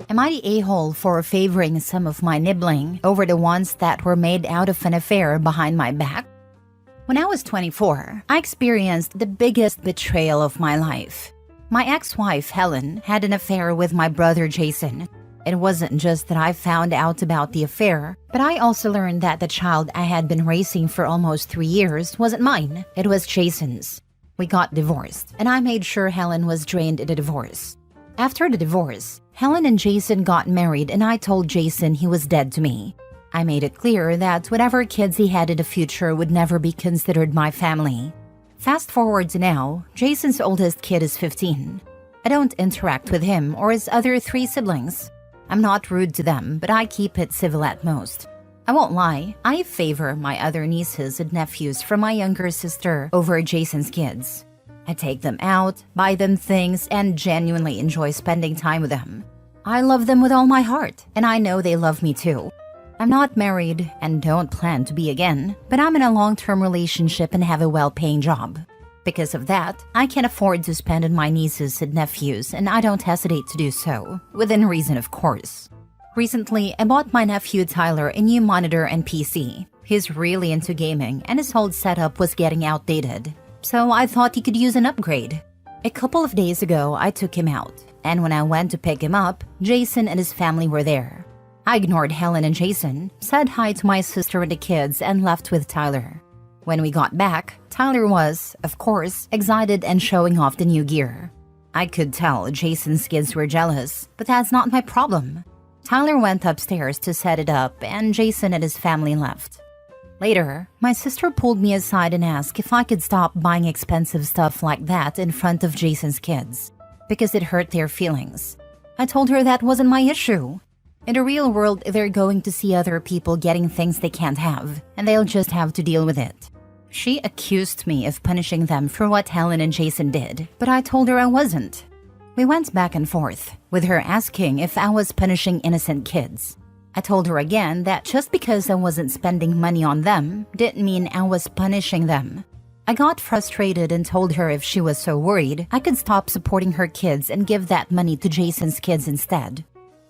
Am I the a-hole for favoring some of my nibbling over the ones that were made out of an affair behind my back? When I was 24, I experienced the biggest betrayal of my life. My ex-wife, Helen, had an affair with my brother, Jason. It wasn't just that I found out about the affair, but I also learned that the child I had been raising for almost 3 years wasn't mine. It was Jason's. We got divorced, and I made sure Helen was drained in the divorce. After the divorce, Helen and Jason got married, and I told Jason he was dead to me. I made it clear that whatever kids he had in the future would never be considered my family. Fast forward to now, Jason's oldest kid is 15. I don't interact with him or his other 3 siblings. I'm not rude to them, but I keep it civil at most. I won't lie, I favor my other nieces and nephews from my younger sister over Jason's kids. I take them out, buy them things, and genuinely enjoy spending time with them. I love them with all my heart, and I know they love me too. I'm not married and don't plan to be again, but I'm in a long-term relationship and have a well-paying job. Because of that, I can afford to spend on my nieces and nephews, and I don't hesitate to do so, within reason of course. Recently, I bought my nephew Tyler a new monitor and PC. He's really into gaming, and his whole setup was getting outdated. So I thought he could use an upgrade. A couple of days ago, I took him out, and when I went to pick him up, Jason and his family were there. I ignored Helen and Jason, said hi to my sister and the kids, and left with Tyler. When we got back, Tyler was, of course, excited and showing off the new gear. I could tell Jason's kids were jealous, but that's not my problem. Tyler went upstairs to set it up, and Jason and his family left. Later, my sister pulled me aside and asked if I could stop buying expensive stuff like that in front of Jason's kids, because it hurt their feelings. I told her that wasn't my issue. In the real world, they're going to see other people getting things they can't have, and they'll just have to deal with it. She accused me of punishing them for what Helen and Jason did, but I told her I wasn't. We went back and forth, with her asking if I was punishing innocent kids. I told her again that just because I wasn't spending money on them didn't mean I was punishing them. I got frustrated and told her if she was so worried, I could stop supporting her kids and give that money to Jason's kids instead.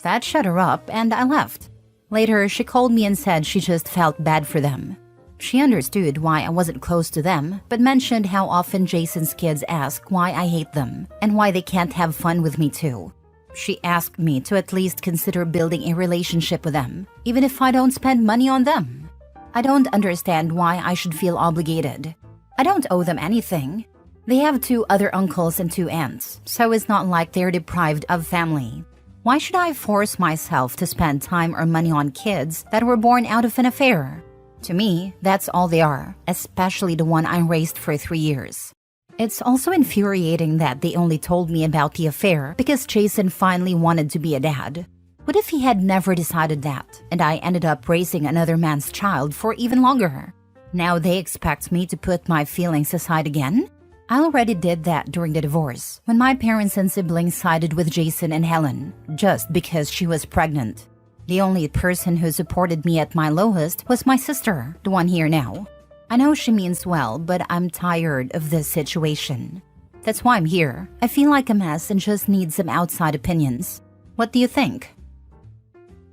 That shut her up, and I left. Later, she called me and said she just felt bad for them. She understood why I wasn't close to them, but mentioned how often Jason's kids ask why I hate them and why they can't have fun with me too. She asked me to at least consider building a relationship with them, even if I don't spend money on them. I don't understand why I should feel obligated. I don't owe them anything. They have 2 other uncles and 2 aunts, so it's not like they're deprived of family. Why should I force myself to spend time or money on kids that were born out of an affair? To me, that's all they are, especially the one I raised for 3 years. It's also infuriating that they only told me about the affair because Jason finally wanted to be a dad. What if he had never decided that, and I ended up raising another man's child for even longer? Now they expect me to put my feelings aside again? I already did that during the divorce, when my parents and siblings sided with Jason and Helen, just because she was pregnant. The only person who supported me at my lowest was my sister, the one here now. I know she means well, but I'm tired of this situation. That's why I'm here. I feel like a mess and just need some outside opinions. What do you think?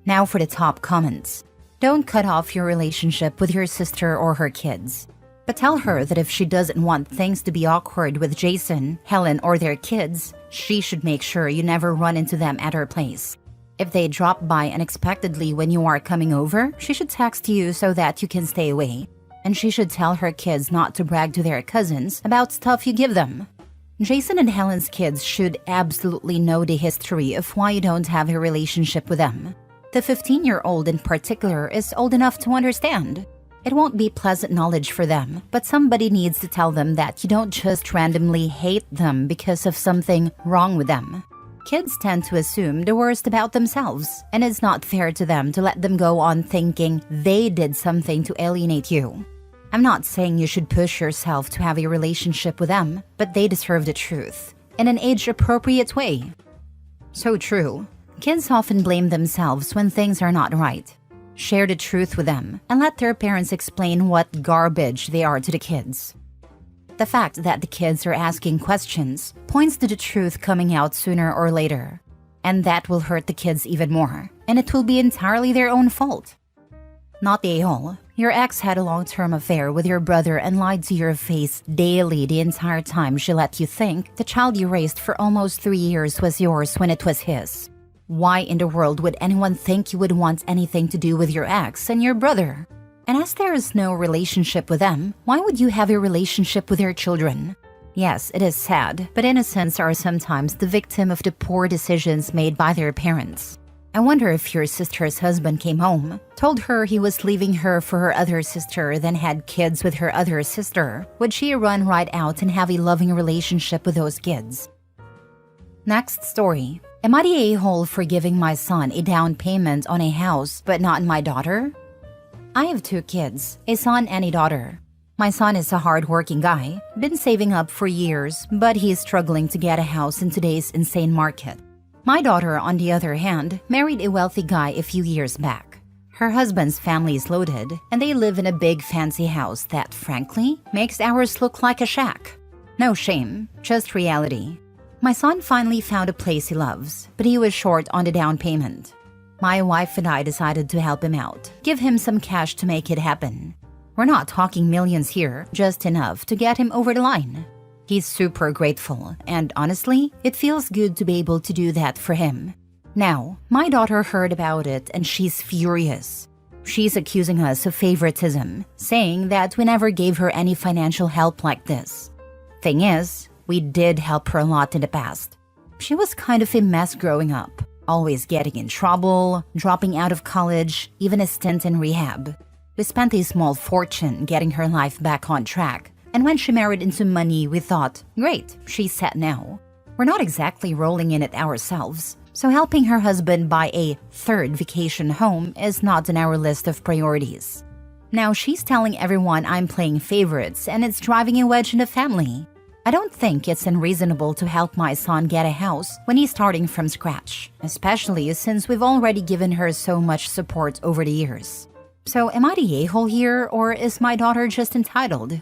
Now for the top comments. Don't cut off your relationship with your sister or her kids. But tell her that if she doesn't want things to be awkward with Jason, Helen, or their kids, she should make sure you never run into them at her place. If they drop by unexpectedly when you are coming over, she should text you so that you can stay away. And she should tell her kids not to brag to their cousins about stuff you give them. Jason and Helen's kids should absolutely know the history of why you don't have a relationship with them. The 15-year-old in particular is old enough to understand. It won't be pleasant knowledge for them, but somebody needs to tell them that you don't just randomly hate them because of something wrong with them. Kids tend to assume the worst about themselves, and it's not fair to them to let them go on thinking they did something to alienate you. I'm not saying you should push yourself to have a relationship with them, but they deserve the truth, in an age-appropriate way. So true. Kids often blame themselves when things are not right. Share the truth with them, and let their parents explain what garbage they are to the kids. The fact that the kids are asking questions points to the truth coming out sooner or later. And that will hurt the kids even more, and it will be entirely their own fault. Not the a-hole. Your ex had a long-term affair with your brother and lied to your face daily the entire time she let you think the child you raised for almost 3 years was yours when it was his. Why in the world would anyone think you would want anything to do with your ex and your brother? And as there is no relationship with them, why would you have a relationship with their children? Yes, it is sad, but innocents are sometimes the victim of the poor decisions made by their parents. I wonder if your sister's husband came home, told her he was leaving her for her other sister, then had kids with her other sister. Would she run right out and have a loving relationship with those kids? Next story. Am I the a-hole for giving my son a down payment on a house but not my daughter? I have 2 kids, a son and a daughter. My son is a hard-working guy, been saving up for years, but he's struggling to get a house in today's insane market. My daughter, on the other hand, married a wealthy guy a few years back. Her husband's family is loaded, and they live in a big fancy house that, frankly, makes ours look like a shack. No shame, just reality. My son finally found a place he loves, but he was short on the down payment. My wife and I decided to help him out, give him some cash to make it happen. We're not talking millions here, just enough to get him over the line. He's super grateful, and honestly, it feels good to be able to do that for him. Now, my daughter heard about it and she's furious. She's accusing us of favoritism, saying that we never gave her any financial help like this. Thing is, we did help her a lot in the past. She was kind of a mess growing up, always getting in trouble, dropping out of college, even a stint in rehab. We spent a small fortune getting her life back on track. And when she married into money, we thought, great, she's set now. We're not exactly rolling in it ourselves, so helping her husband buy a 3rd vacation home is not on our list of priorities. Now she's telling everyone I'm playing favorites and it's driving a wedge in the family. I don't think it's unreasonable to help my son get a house when he's starting from scratch, especially since we've already given her so much support over the years. So am I the a-hole here, or is my daughter just entitled?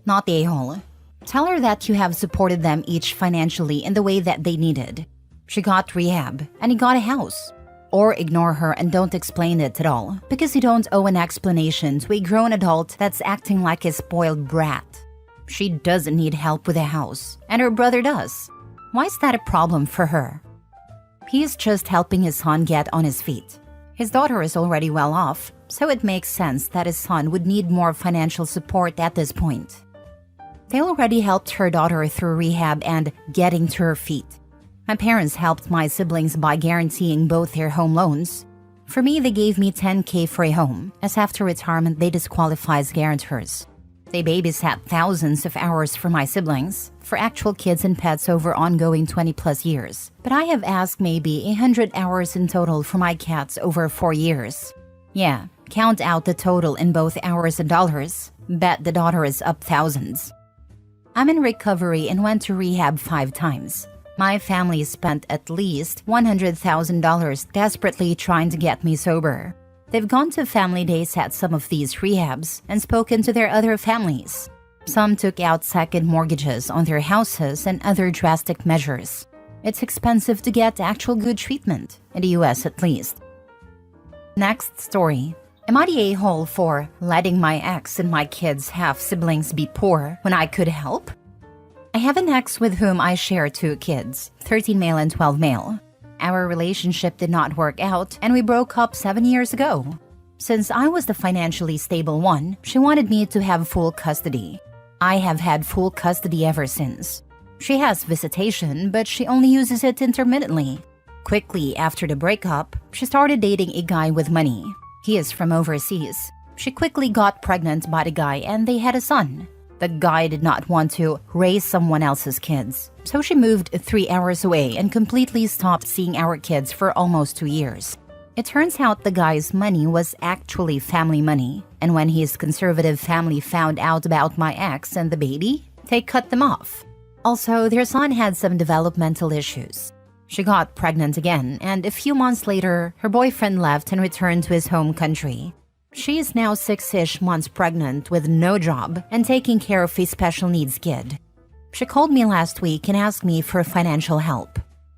Not the a-hole. Tell her that you have supported them each financially in the way that they needed. She got rehab, and he got a house. Or ignore her and don't explain it at all, because you don't owe an explanation to a grown adult that's acting like a spoiled brat. She doesn't need help with a house, and her brother does. Why is that a problem for her? He's just helping his son get on his feet. His daughter is already well off, so it makes sense that his son would need more financial support at this point. They already helped her daughter through rehab and getting to her feet. My parents helped my siblings by guaranteeing both their home loans. For me, they gave me $10,000 for a home, as after retirement they disqualify as guarantors. They babysat thousands of hours for my siblings, for actual kids and pets over ongoing 20+ years. But I have asked maybe 100 hours in total for my cats over 4 years. Yeah, count out the total in both hours and dollars. Bet the daughter is up thousands. I'm in recovery and went to rehab 5 times. My family spent at least $100,000 desperately trying to get me sober. They've gone to family days at some of these rehabs and spoken to their other families. Some took out second mortgages on their houses and other drastic measures. It's expensive to get actual good treatment, in the US at least. Next story. Am I the a-hole for letting my ex and my kids' half-siblings be poor when I could help? I have an ex with whom I share 2 kids, 13 male and 12 male. Our relationship did not work out and we broke up 7 years ago. Since I was the financially stable one, she wanted me to have full custody. I have had full custody ever since. She has visitation, but she only uses it intermittently. Quickly after the breakup, she started dating a guy with money. He is from overseas. She quickly got pregnant by the guy and they had a son. The guy did not want to raise someone else's kids, so she moved 3 hours away and completely stopped seeing our kids for almost 2 years. It turns out the guy's money was actually family money, and when his conservative family found out about my ex and the baby, they cut them off. Also, their son had some developmental issues. She got pregnant again, and a few months later, her boyfriend left and returned to his home country. She is now 6-ish months pregnant with no job and taking care of a special needs kid. She called me last week and asked me for financial help.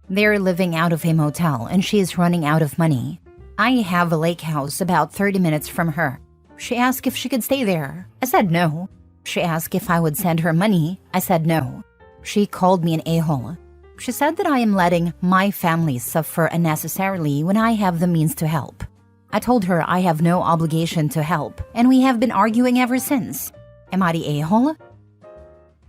They're living out of a motel and she is running out of money. I have a lake house about 30 minutes from her. She asked if she could stay there. I said no. She asked if I would send her money. I said no. She called me an a-hole. She said that I am letting my family suffer unnecessarily when I have the means to help. I told her I have no obligation to help, and we have been arguing ever since. Am I the a-hole?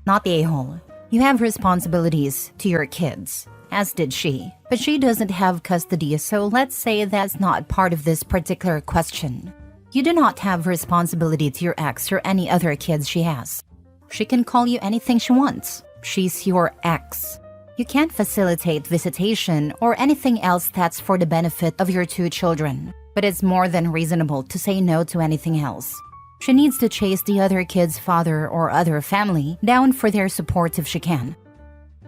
Not the a-hole. You have responsibilities to your kids, as did she. But she doesn't have custody, so let's say that's not part of this particular question. You do not have responsibility to your ex or any other kids she has. She can call you anything she wants. She's your ex. You can't facilitate visitation or anything else that's for the benefit of your two children. But it's more than reasonable to say no to anything else. She needs to chase the other kid's father or other family down for their support if she can.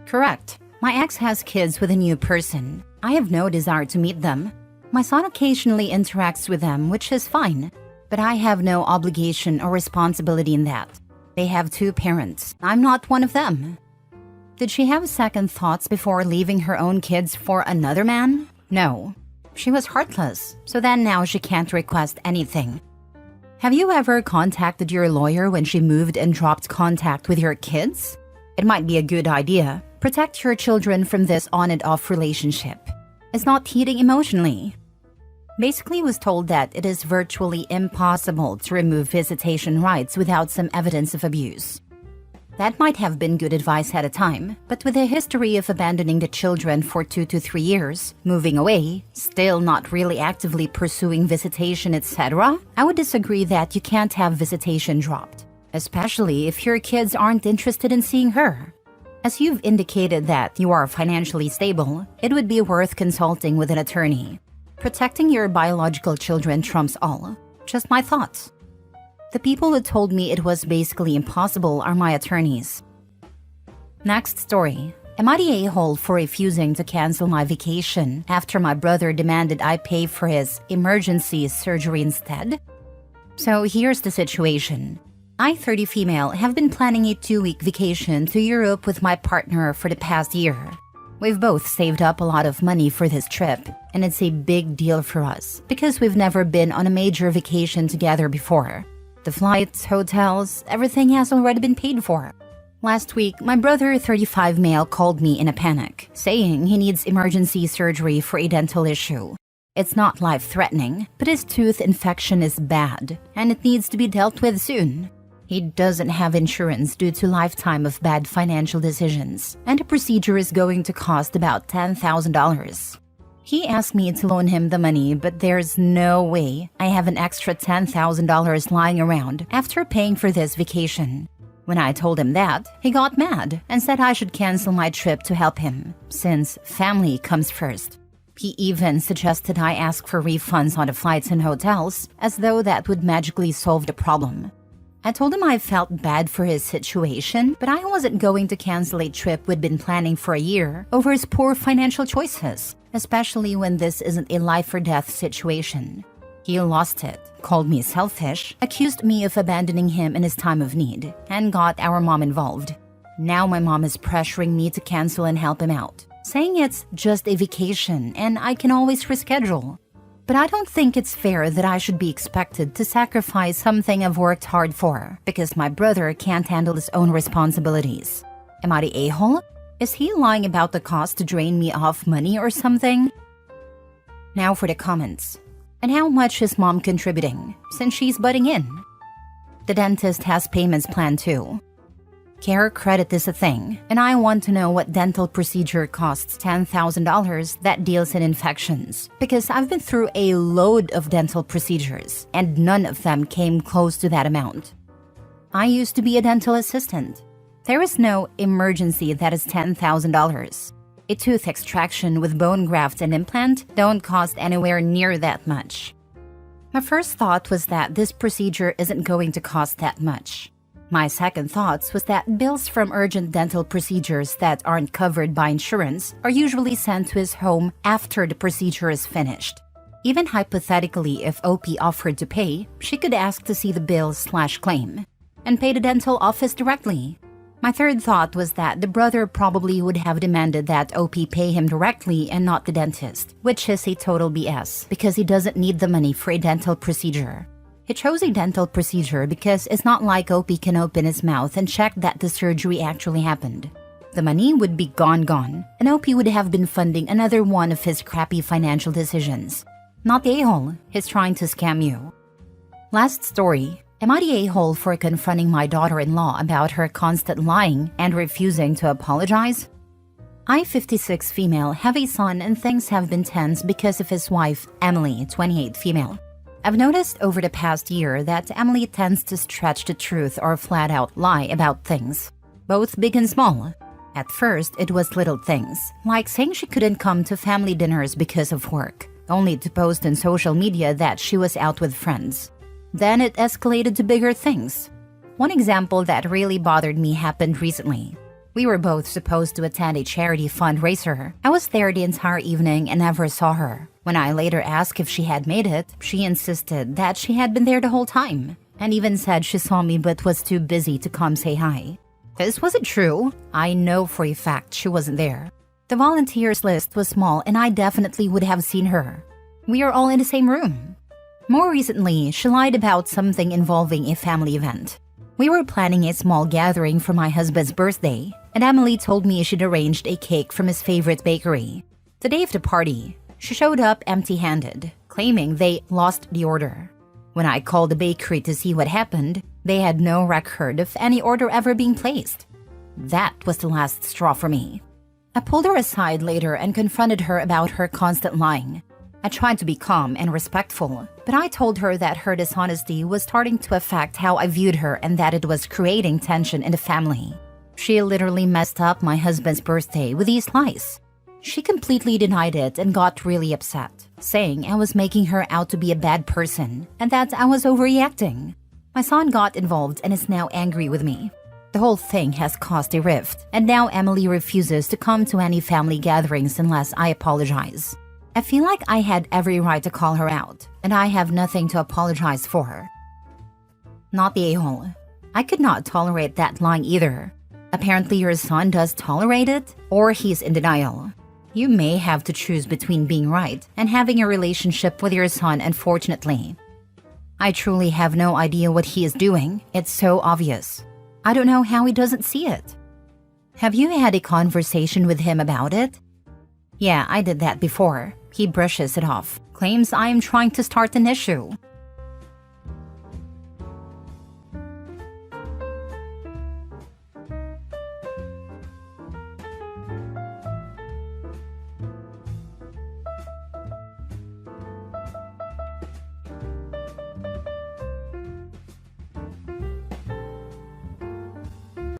Correct. My ex has kids with a new person. I have no desire to meet them. My son occasionally interacts with them, which is fine. But I have no obligation or responsibility in that. They have two parents. I'm not one of them. Did she have second thoughts before leaving her own kids for another man? No. She was heartless, so then now she can't request anything. Have you ever contacted your lawyer when she moved and dropped contact with your kids? It might be a good idea. Protect your children from this on and off relationship. It's not heating emotionally. Basically was told that it is virtually impossible to remove visitation rights without some evidence of abuse. That might have been good advice at a time, but with a history of abandoning the children for 2 to 3 years, moving away, still not really actively pursuing visitation, etc., I would disagree that you can't have visitation dropped, especially if your kids aren't interested in seeing her. As you've indicated that you are financially stable, it would be worth consulting with an attorney. Protecting your biological children trumps all. Just my thoughts. The people who told me it was basically impossible are my attorneys. Next story. Am I the a-hole for refusing to cancel my vacation after my brother demanded I pay for his emergency surgery instead? So here's the situation. I, 30 female, have been planning a 2-week vacation to Europe with my partner for the past year. We've both saved up a lot of money for this trip, and it's a big deal for us because we've never been on a major vacation together before. The flights, hotels, everything has already been paid for. Last week, my brother, 35 male, called me in a panic, saying he needs emergency surgery for a dental issue. It's not life-threatening, but his tooth infection is bad, and it needs to be dealt with soon. He doesn't have insurance due to lifetime of bad financial decisions, and the procedure is going to cost about $10,000. He asked me to loan him the money, but there's no way I have an extra $10,000 lying around after paying for this vacation. When I told him that, he got mad and said I should cancel my trip to help him, since family comes first. He even suggested I ask for refunds on the flights and hotels, as though that would magically solve the problem. I told him I felt bad for his situation, but I wasn't going to cancel a trip we'd been planning for a year over his poor financial choices, especially when this isn't a life-or-death situation. He lost it, called me selfish, accused me of abandoning him in his time of need, and got our mom involved. Now my mom is pressuring me to cancel and help him out, saying it's just a vacation and I can always reschedule. But I don't think it's fair that I should be expected to sacrifice something I've worked hard for because my brother can't handle his own responsibilities. Am I the a-hole? Is he lying about the cost to drain me of money or something? Now for the comments. And how much is mom contributing, since she's butting in? The dentist has payments planned too. Care credit is a thing, and I want to know what dental procedure costs $10,000 that deals in infections, because I've been through a load of dental procedures, and none of them came close to that amount. I used to be a dental assistant. There is no emergency that is $10,000. A tooth extraction with bone graft and implant don't cost anywhere near that much. My first thought was that this procedure isn't going to cost that much. My second thoughts was that bills from urgent dental procedures that aren't covered by insurance are usually sent to his home after the procedure is finished. Even hypothetically, if OP offered to pay, she could ask to see the bill/claim and pay the dental office directly. My third thought was that the brother probably would have demanded that OP pay him directly and not the dentist, which is a total BS because he doesn't need the money for a dental procedure. He chose a dental procedure because it's not like OP can open his mouth and check that the surgery actually happened. The money would be gone, and OP would have been funding another one of his crappy financial decisions. Not the a-hole, he's trying to scam you. Last story. Am I the a-hole for confronting my daughter-in-law about her constant lying and refusing to apologize? I, 56 female, have a son and things have been tense because of his wife, Emily, 28 female. I've noticed over the past year that Emily tends to stretch the truth or flat-out lie about things, both big and small. At first, it was little things, like saying she couldn't come to family dinners because of work, only to post on social media that she was out with friends. Then it escalated to bigger things. One example that really bothered me happened recently. We were both supposed to attend a charity fundraiser. I was there the entire evening and never saw her. When I later asked if she had made it, she insisted that she had been there the whole time, and even said she saw me but was too busy to come say hi. This wasn't true. I know for a fact she wasn't there. The volunteers list was small and I definitely would have seen her. We are all in the same room. More recently, she lied about something involving a family event. We were planning a small gathering for my husband's birthday, and Emily told me she'd arranged a cake from his favorite bakery. The day of the party, she showed up empty-handed, claiming they lost the order. When I called the bakery to see what happened, they had no record of any order ever being placed. That was the last straw for me. I pulled her aside later and confronted her about her constant lying. I tried to be calm and respectful, but I told her that her dishonesty was starting to affect how I viewed her and that it was creating tension in the family. She literally messed up my husband's birthday with these lies. She completely denied it and got really upset, saying I was making her out to be a bad person and that I was overreacting. My son got involved and is now angry with me. The whole thing has caused a rift, and now Emily refuses to come to any family gatherings unless I apologize. I feel like I had every right to call her out, and I have nothing to apologize for. Not the a-hole. I could not tolerate that lying either. Apparently your son does tolerate it, or he's in denial. You may have to choose between being right and having a relationship with your son, unfortunately. I truly have no idea what he is doing. It's so obvious. I don't know how he doesn't see it. Have you had a conversation with him about it? Yeah, I did that before. He brushes it off, claims I am trying to start an issue.